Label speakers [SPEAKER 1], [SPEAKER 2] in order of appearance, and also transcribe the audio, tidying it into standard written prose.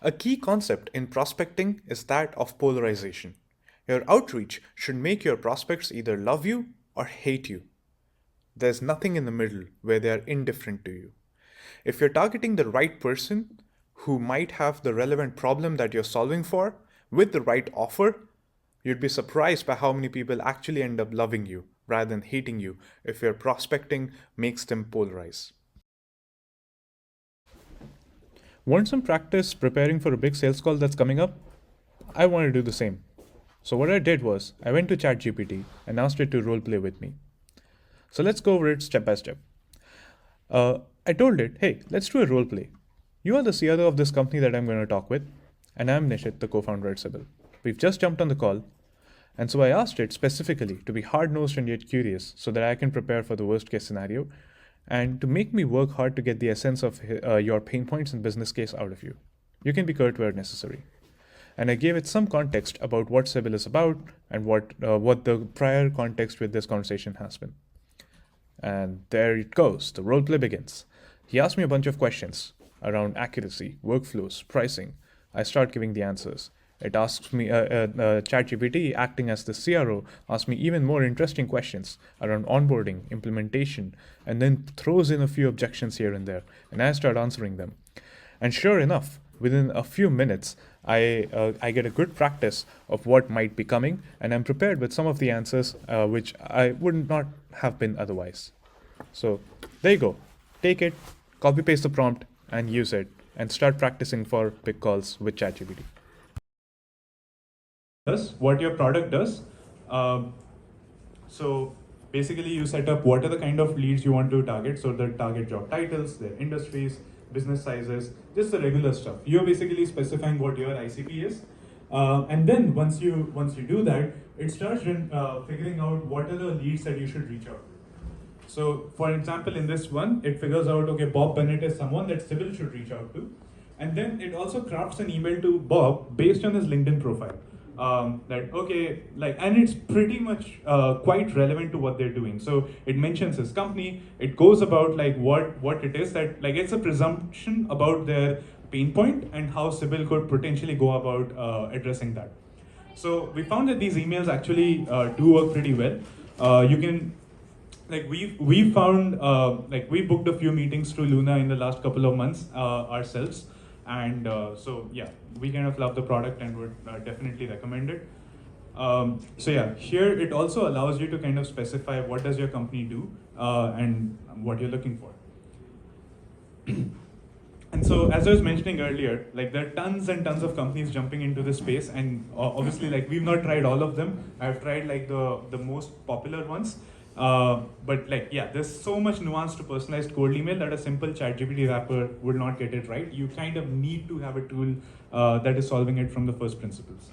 [SPEAKER 1] A key concept in prospecting is that of polarization. Your outreach should make your prospects either love you or hate you. There's nothing in the middle where they are indifferent to you. If you're targeting the right person who might have the relevant problem that you're solving for with the right offer, you'd be surprised by how many people actually end up loving you rather than hating you if your prospecting makes them polarize. Want some practice preparing for a big sales call that's coming up? I want to do the same. So what I did was I went to ChatGPT and asked it to role play with me. So let's go over it step by step. I told it, hey, let's do a role play. You are the CRO of this company that I'm going to talk with, and I'm Nishit, the co-founder at Sybil. We've just jumped on the call, and so I asked it specifically to be hard-nosed and yet curious so that I can prepare for the worst-case scenario and to make me work hard to get the essence of your pain points and business case out of you. You can be curt where necessary. And I gave it some context about what Sybil is about and what the prior context with this conversation has been. And there it goes, the role play begins. He asked me a bunch of questions around accuracy, workflows, pricing. I start giving the answers. It asks me, ChatGPT, acting as the CRO, asks me even more interesting questions around onboarding, implementation, and then throws in a few objections here and there. And I start answering them. And sure enough, within a few minutes, I get a good practice of what might be coming, and I'm prepared with some of the answers which I would not have been otherwise. So there you go. Take it, copy paste the prompt, and use it, and start practicing for big calls with ChatGPT. Does what your product does. Um, so basically, you set up what are the kind of leads you want to target. So the target job titles, their industries, business sizes, just the regular stuff. You're basically specifying what your ICP is, and then once you do that, it starts figuring out what are the leads that you should reach out to. So, for example, in this one, it figures out, okay, Bob Bennett is someone that Sybil should reach out to. And then it also crafts an email to Bob based on his LinkedIn profile. That, okay, like, and it's pretty much quite relevant to what they're doing. So it mentions his company, it goes about like what it is that, like, it's a presumption about their pain point and how Sybil could potentially go about addressing that. So we found that these emails actually do work pretty well. You can like we found like we booked a few meetings through Luna in the last couple of months ourselves, and so yeah, we kind of love the product and would definitely recommend it. So yeah, here it also allows you to kind of specify what does your company do and what you're looking for. And so, as I was mentioning earlier, like there are tons and tons of companies jumping into this space, and obviously, like we've not tried all of them. I've tried like the most popular ones, but like yeah, there's so much nuance to personalized cold email that a simple ChatGPT wrapper would not get it right. You kind of need to have a tool that is solving it from the first principles.